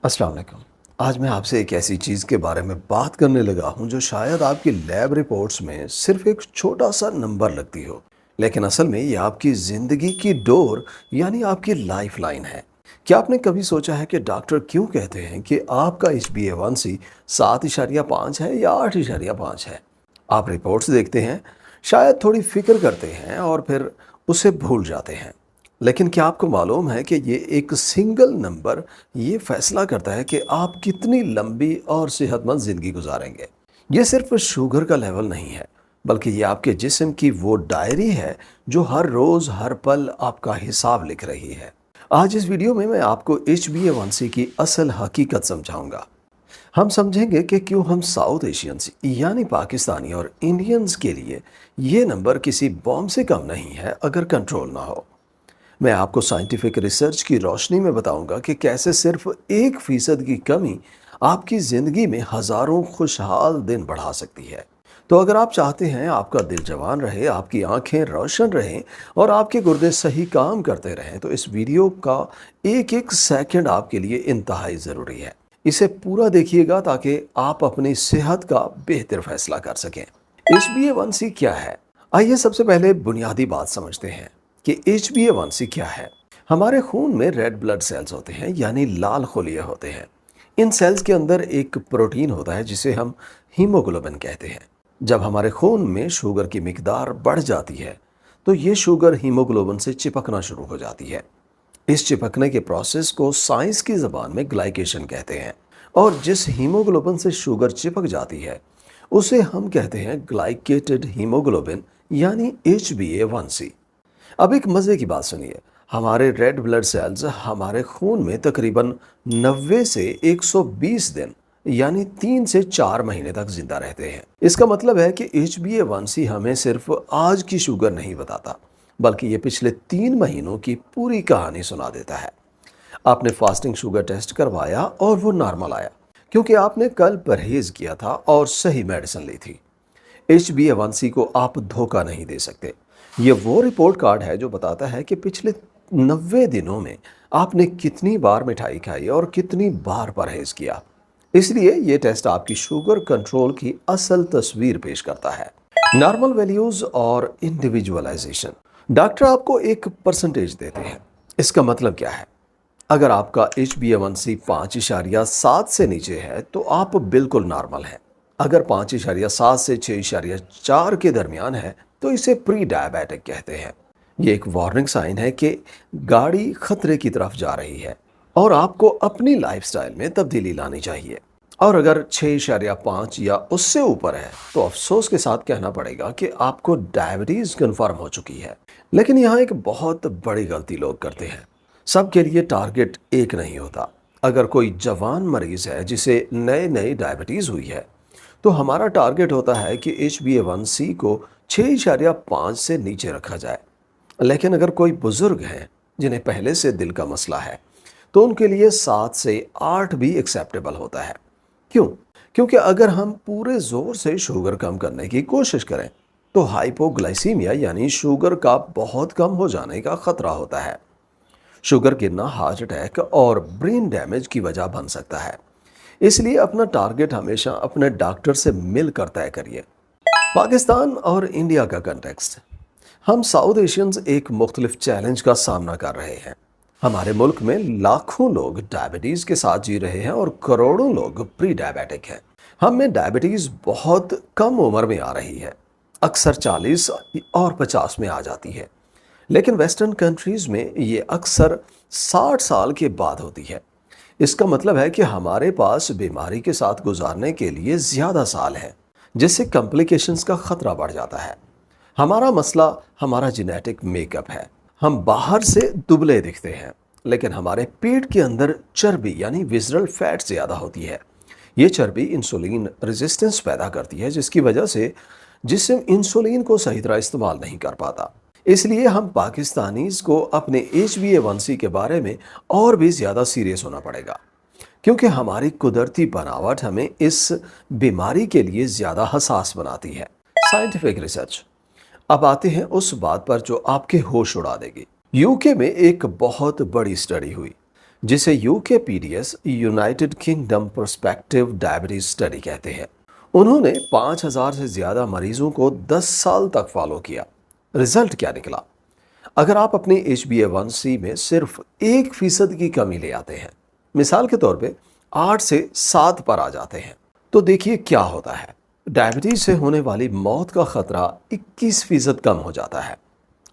अस्सलाम वालेकुम। आज मैं आपसे एक ऐसी चीज़ के बारे में बात करने लगा हूँ जो शायद आपकी लैब रिपोर्ट्स में सिर्फ एक छोटा सा नंबर लगती हो, लेकिन असल में ये आपकी ज़िंदगी की डोर यानी आपकी लाइफ लाइन है। क्या आपने कभी सोचा है कि डॉक्टर क्यों कहते हैं कि आपका HbA1c 7.5 है या 8.5 है? आप रिपोर्ट्स देखते हैं, शायद थोड़ी फिक्र करते हैं और फिर उसे भूल जाते हैं। लेकिन क्या आपको मालूम है कि ये एक सिंगल नंबर ये फैसला करता है कि आप कितनी लंबी और सेहतमंद ज़िंदगी गुजारेंगे। ये सिर्फ शुगर का लेवल नहीं है, बल्कि ये आपके जिस्म की वो डायरी है जो हर रोज़ हर पल आपका हिसाब लिख रही है। आज इस वीडियो में मैं आपको HbA1c की असल हकीकत समझाऊंगा। हम समझेंगे कि क्यों हम साउथ एशियंस यानी पाकिस्तानी और इंडियंस के लिए ये नंबर किसी बॉम्ब से कम नहीं है अगर कंट्रोल ना हो। मैं आपको साइंटिफिक रिसर्च की रोशनी में बताऊंगा कि कैसे सिर्फ 1% की कमी आपकी ज़िंदगी में हज़ारों खुशहाल दिन बढ़ा सकती है। तो अगर आप चाहते हैं आपका दिल जवान रहे, आपकी आंखें रोशन रहें और आपके गुर्दे सही काम करते रहें, तो इस वीडियो का एक एक सेकंड आपके लिए इंतहाई ज़रूरी है। इसे पूरा देखिएगा ताकि आप अपनी सेहत का बेहतर फैसला कर सकें। HbA1c क्या है? आइए सबसे पहले बुनियादी बात समझते हैं कि HbA1c क्या है। हमारे खून में रेड ब्लड सेल्स होते हैं यानी लाल खोलिये होते हैं। इन सेल्स के अंदर एक प्रोटीन होता है जिसे हम हीमोग्लोबिन कहते हैं। जब हमारे खून में शुगर की मिकदार बढ़ जाती है तो ये शुगर हीमोग्लोबिन से चिपकना शुरू हो जाती है। इस चिपकने के प्रोसेस को साइंस की ज़बान में ग्लाइकेशन कहते हैं। और जिस हीमोग्लोबिन से शुगर चिपक जाती है उसे हम कहते हैं ग्लाइकेटेड हीमोग्लोबिन यानी HbA1c। अब एक मज़े की बात सुनिए, हमारे रेड ब्लड सेल्स हमारे खून में तकरीबन 90 से 120 दिन यानी 3 से 4 महीने तक जिंदा रहते हैं। इसका मतलब है कि HbA1c हमें सिर्फ आज की शुगर नहीं बताता, बल्कि ये पिछले 3 महीनों की पूरी कहानी सुना देता है। आपने फास्टिंग शुगर टेस्ट करवाया और वो नॉर्मल आया क्योंकि आपने कल परहेज किया था और सही मेडिसिन ली थी। HbA1c को आप धोखा नहीं दे सकते। ये वो रिपोर्ट कार्ड है जो बताता है कि पिछले 90 दिनों में आपने कितनी बार मिठाई खाई और कितनी बार परहेज किया। इसलिए ये टेस्ट आपकी शुगर कंट्रोल की असल तस्वीर पेश करता है। नॉर्मल वैल्यूज और इंडिविजुअलाइजेशन। डॉक्टर आपको एक परसेंटेज देते हैं। इसका मतलब क्या है? अगर आपका HbA1c 5.7 से नीचे है तो आप बिल्कुल नॉर्मल हैं। अगर 5.7 से 6.4 के दरमियान है तो इसे प्री डायबिटिक कहते हैं। ये एक वार्निंग साइन है कि गाड़ी खतरे की तरफ जा रही है और आपको अपनी लाइफस्टाइल में तब्दीली लानी चाहिए। और अगर 6.5 या उससे ऊपर है तो अफसोस के साथ कहना पड़ेगा कि आपको डायबिटीज कन्फर्म हो चुकी है। लेकिन यहाँ एक बहुत बड़ी गलती लोग करते हैं। सबके लिए टारगेट एक नहीं होता। अगर कोई जवान मरीज है जिसे नए नए डायबिटीज हुई है तो हमारा टारगेट होता है कि HbA1c को 6.5 से नीचे रखा जाए। लेकिन अगर कोई बुजुर्ग हैं जिन्हें पहले से दिल का मसला है तो उनके लिए 7 से 8 भी एक्सेप्टेबल होता है। क्यों? क्योंकि अगर हम पूरे जोर से शुगर कम करने की कोशिश करें तो हाइपोग्लाइसीमिया यानी शुगर का बहुत कम हो जाने का खतरा होता है। शुगर गिरना हार्ट अटैक और ब्रेन डैमेज की वजह बन सकता है। इसलिए अपना टारगेट हमेशा अपने डॉक्टर से मिलकर तय करिए। पाकिस्तान और इंडिया का कंटेक्स्ट। हम साउथ एशियंस एक मुख्तलिफ चैलेंज का सामना कर रहे हैं। हमारे मुल्क में लाखों लोग डायबिटीज़ के साथ जी रहे हैं और करोड़ों लोग प्री डायबिटिक हैं। हम में डायबिटीज़ बहुत कम उम्र में आ रही है, अक्सर 40 और 50 में आ जाती है। लेकिन वेस्टर्न कंट्रीज़ में ये अक्सर 60 साल के बाद होती है। इसका मतलब है कि हमारे पास बीमारी के साथ गुजारने के लिए ज़्यादा साल हैं, जिससे कॉम्प्लिकेशंस का खतरा बढ़ जाता है। हमारा मसला हमारा जेनेटिक मेकअप है। हम बाहर से दुबले दिखते हैं, लेकिन हमारे पेट के अंदर चर्बी यानी विसरल फैट ज़्यादा होती है। ये चर्बी इंसुलिन रेजिस्टेंस पैदा करती है, जिसकी वजह से जिस्म इंसुलिन को सही तरह इस्तेमाल नहीं कर पाता। इसलिए हम पाकिस्तानीज़ को अपने HbA1c के बारे में और भी ज़्यादा सीरियस होना पड़ेगा, क्योंकि हमारी कुदरती बनावट हमें इस बीमारी के लिए ज़्यादा हसास बनाती है। Scientific research. अब आते हैं उस बात पर जो आपके होश उड़ा देगी। यूके में एक बहुत बड़ी स्टडी हुई जिसे UKPDS United Kingdom perspective diabetes study कहते हैं। उन्होंने 5,000 से ज़्यादा मरीजों को 10 साल तक फॉलो किया। रिजल्ट क्या निकला? अगर आप अपनी HbA1c में सिर्फ 1% की कमी ले आते हैं, मिसाल के तौर पे 8 से 7 पर आ जाते हैं, तो देखिए क्या होता है। डायबिटीज से होने वाली मौत का खतरा 21% कम हो जाता है,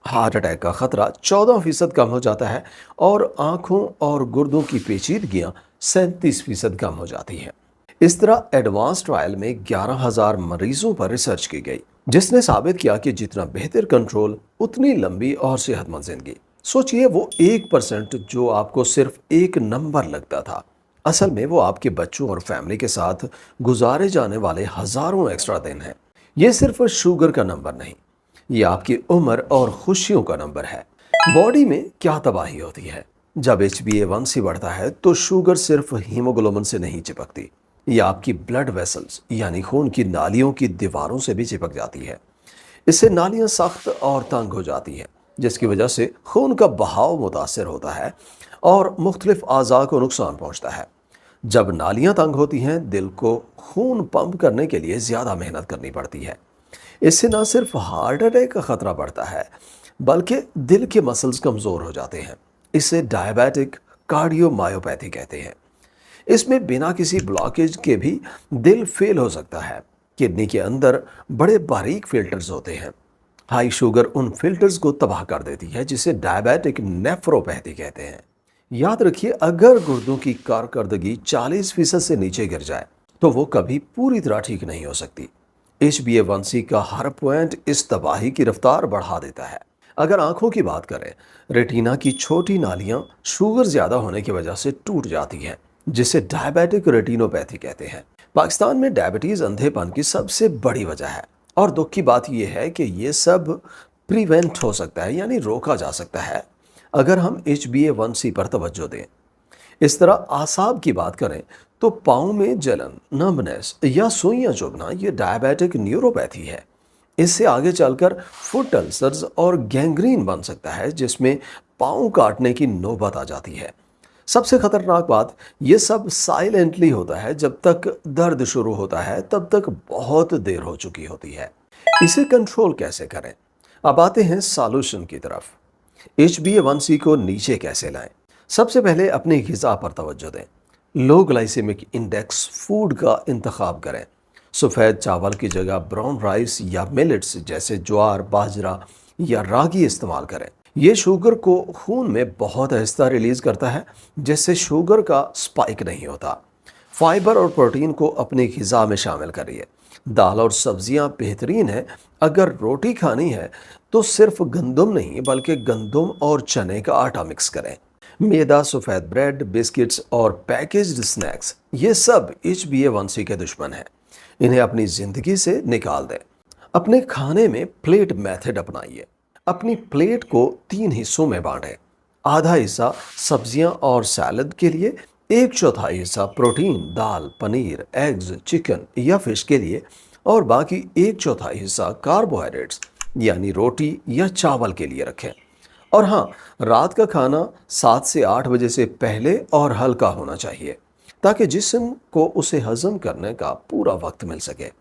हार्ट अटैक का खतरा 14% कम हो जाता है और आंखों और गुर्दों की पेचीदगियां 37% कम हो जाती हैं। इस तरह एडवांस ट्रायल में 11,000 मरीजों पर रिसर्च की गई, जिसने साबित किया कि जितना बेहतर कंट्रोल उतनी लंबी और सेहतमंद जिंदगी। सोचिए, वो 1% जो आपको सिर्फ एक नंबर लगता था, असल में वो आपके बच्चों और फैमिली के साथ गुजारे जाने वाले हजारों एक्स्ट्रा दिन हैं। ये सिर्फ शुगर का नंबर नहीं, ये आपकी उम्र और खुशियों का नंबर है। बॉडी में क्या तबाही होती है? जब HbA1c बढ़ता है तो शुगर सिर्फ हीमोग्लोबिन से नहीं चिपकती, ये आपकी ब्लड वेसल्स यानी खून की नालियों की दीवारों से भी चिपक जाती है। इससे नालियां सख्त और तंग हो जाती हैं, जिसकी वजह से खून का बहाव मुतासर होता है और मुख्तलिफ आज़ा को नुकसान पहुंचता है। जब नालियां तंग होती हैं, दिल को खून पंप करने के लिए ज़्यादा मेहनत करनी पड़ती है। इससे न सिर्फ हार्ट अटैक का खतरा बढ़ता है, बल्कि दिल के मसल्स कमज़ोर हो जाते हैं। इसे डायबिटिक कार्डियोमायोपैथी कहते हैं। इसमें बिना किसी ब्लॉकेज के भी दिल फेल हो सकता है। किडनी के अंदर बड़े बारीक फिल्टर्स होते हैं। हाई शुगर उन फिल्टर्स को तबाह कर देती है, जिसे डायबिटिक नेफ्रोपैथी कहते हैं। याद रखिए, अगर गुर्दों की कारकर्दगी 40% से नीचे गिर जाए तो वो कभी पूरी तरह ठीक नहीं हो सकती। HbA1c का हर पॉइंट इस तबाही की रफ्तार बढ़ा देता है। अगर आंखों की बात करें, रेटिना की छोटी नालियां शुगर ज्यादा होने की वजह से टूट जाती हैं, जिसे डायबिटिक रेटिनोपैथी कहते हैं। पाकिस्तान में डायबिटीज अंधेपन की सबसे बड़ी वजह है और दुख की बात यह है कि ये सब प्रिवेंट हो सकता है, यानी रोका जा सकता है, अगर हम HbA1c पर तवज्जो दें। इस तरह आसाब की बात करें तो पाँव में जलन, नंबनेस या सुइयां चुभना, ये डायबिटिक न्यूरोपैथी है। इससे आगे चलकर फुट अल्सर्स और गैंग्रीन बन सकता है, जिसमें पाँव काटने की नौबत आ जाती है। सबसे खतरनाक बात, ये सब साइलेंटली होता है। जब तक दर्द शुरू होता है तब तक बहुत देर हो चुकी होती है। इसे कंट्रोल कैसे करें? अब आते हैं सॉल्यूशन की तरफ। HbA1c को नीचे कैसे लाएं? सबसे पहले अपनी ग़िज़ा पर तवज्जो दें। लो ग्लाइसेमिक इंडेक्स फूड का इंतखाब करें। सफ़ेद चावल की जगह ब्राउन राइस या मिलेट्स जैसे ज्वार, बाजरा या रागी इस्तेमाल करें। ये शुगर को खून में बहुत आहिस्ता रिलीज़ करता है, जिससे शुगर का स्पाइक नहीं होता। फाइबर और प्रोटीन को अपनी ग़िज़ा में शामिल करिए। दाल और सब्जियां बेहतरीन है। अगर रोटी खानी है तो सिर्फ गंदम नहीं, बल्कि गंदम और चने का आटा मिक्स करें। मैदा, सफ़ेद ब्रेड, बिस्किट्स और पैकेज्ड स्नैक्स, ये सब HbA1c के दुश्मन हैं। इन्हें अपनी ज़िंदगी से निकाल दें। अपने खाने में प्लेट मेथड अपनाइए। अपनी प्लेट को 3 हिस्सों में बांटें। आधा हिस्सा सब्जियां और सैलड के लिए, 1/4 हिस्सा प्रोटीन, दाल, पनीर, एग्स, चिकन या फिश के लिए, और बाकी 1/4 हिस्सा कार्बोहाइड्रेट्स यानी रोटी या चावल के लिए रखें। और हाँ, रात का खाना 7 से 8 बजे से पहले और हल्का होना चाहिए, ताकि जिस्म को उसे हजम करने का पूरा वक्त मिल सके।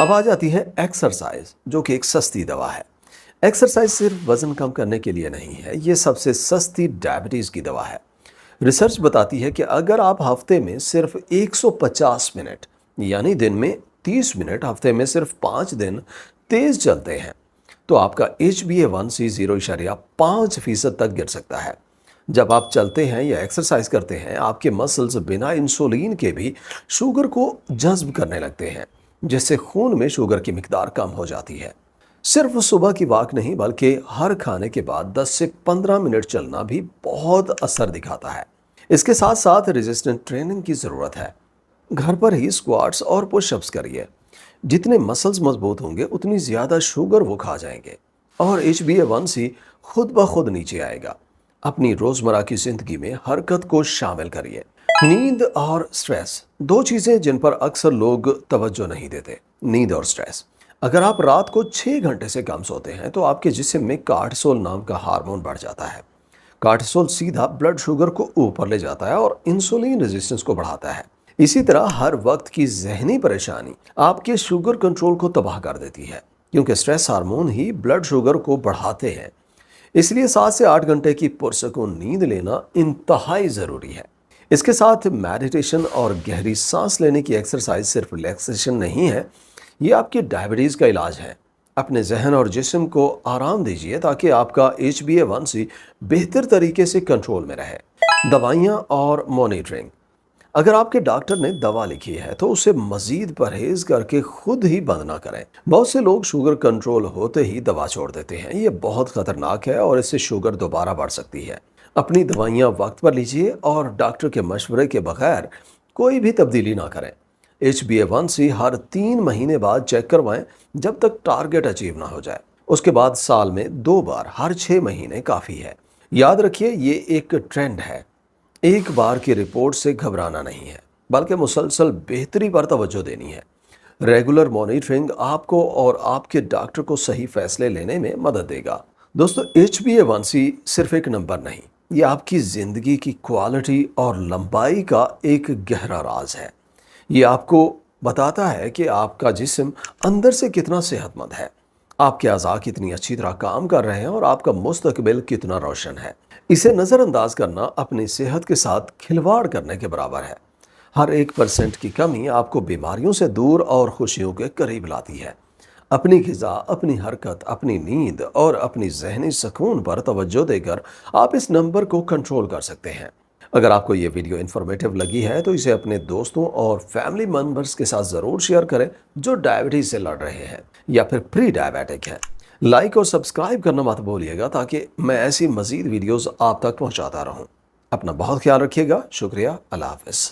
अब आ जाती है एक्सरसाइज, जो कि एक सस्ती दवा है। एक्सरसाइज सिर्फ वजन कम करने के लिए नहीं है, ये सबसे सस्ती डायबिटीज की दवा है। रिसर्च बताती है कि अगर आप हफ्ते में सिर्फ 150 मिनट यानी दिन में 30 मिनट, हफ्ते में सिर्फ 5 दिन तेज चलते हैं तो आपका HbA1c 0.5% तक गिर सकता है। जब आप चलते हैं या एक्सरसाइज करते हैं, आपके मसल्स बिना इंसुलिन के भी शुगर को जज्ब करने लगते हैं, जिससे खून में शुगर की मिकदार कम हो जाती है। सिर्फ सुबह की वॉक नहीं, बल्कि हर खाने के बाद 10 से 15 मिनट चलना भी बहुत असर दिखाता है। इसके साथ साथ रेजिस्टेंट ट्रेनिंग की ज़रूरत है। घर पर ही स्क्वाट्स और पुशअप्स करिए। जितने मसल्स मजबूत होंगे, उतनी ज़्यादा शुगर वो खा जाएंगे और HbA1c खुद ब खुद नीचे आएगा। अपनी रोज़मर्रा की ज़िंदगी में हरकत को शामिल करिए। नींद और स्ट्रेस, 2 चीज़ें जिन पर अक्सर लोग तवज्जो नहीं देते। नींद और स्ट्रेस। अगर आप रात को 6 घंटे से कम सोते हैं तो आपके जिस्म में कार्टिसोल नाम का हार्मोन बढ़ जाता है। कार्टिसोल सीधा ब्लड शुगर को ऊपर ले जाता है और इंसुलिन रेजिस्टेंस को बढ़ाता है। इसी तरह हर वक्त की जहनी परेशानी आपके शुगर कंट्रोल को तबाह कर देती है, क्योंकि स्ट्रेस हार्मोन ही ब्लड शुगर को बढ़ाते हैं। इसलिए 7 से 8 घंटे की पुरसकून नींद लेना इंतहाई ज़रूरी है। इसके साथ मेडिटेशन और गहरी सांस लेने की एक्सरसाइज सिर्फ रिलैक्सेशन नहीं है, ये आपकी डायबिटीज़ का इलाज है। अपने जहन और जिस्म को आराम दीजिए ताकि आपका HbA1c बेहतर तरीके से कंट्रोल में रहे। दवाइयाँ और मॉनिटरिंग। अगर आपके डॉक्टर ने दवा लिखी है तो उसे मजीद परहेज करके खुद ही बंद ना करें। बहुत से लोग शुगर कंट्रोल होते ही दवा छोड़ देते हैं, ये बहुत खतरनाक है और इससे शुगर दोबारा बढ़ सकती है। अपनी दवाइयाँ वक्त पर लीजिए और डॉक्टर के मशवरे के बगैर कोई भी तब्दीली ना करें। HbA1c हर 3 महीने बाद चेक करवाएं जब तक टारगेट अचीव ना हो जाए। उसके बाद साल में 2 बार हर 6 महीने काफ़ी है। याद रखिए, ये एक ट्रेंड है। एक बार की रिपोर्ट से घबराना नहीं है, बल्कि मुसलसल बेहतरी पर तवज्जो देनी है। रेगुलर मॉनिटरिंग आपको और आपके डॉक्टर को सही फैसले लेने में मदद देगा। दोस्तों, HbA1c सिर्फ एक नंबर नहीं, ये आपकी ज़िंदगी की क्वालिटी और लंबाई का एक गहरा राज है। ये आपको बताता है कि आपका जिस्म अंदर से कितना सेहतमंद है, आपके अज़ा कितनी अच्छी तरह काम कर रहे हैं और आपका मुस्तकबिल कितना रोशन है। इसे नज़रअंदाज करना अपनी सेहत के साथ खिलवाड़ करने के बराबर है। हर 1% की कमी आपको बीमारियों से दूर और खुशियों के करीब लाती है। अपनी ग़िज़ा, अपनी हरकत, अपनी नींद और अपनी ज़हनी सुकून पर तवज्जो देकर आप इस नंबर को कंट्रोल कर सकते हैं। अगर आपको ये वीडियो इन्फॉर्मेटिव लगी है तो इसे अपने दोस्तों और फैमिली मेम्बर्स के साथ ज़रूर शेयर करें जो डायबिटीज़ से लड़ रहे हैं या फिर प्री डायबिटिक हैं। लाइक और सब्सक्राइब करना मत भूलिएगा ताकि मैं ऐसी मज़ीद वीडियोज़ आप तक पहुँचाता रहूँ। अपना बहुत ख्याल रखिएगा। शुक्रिया। अल्लाह हाफ़िज़।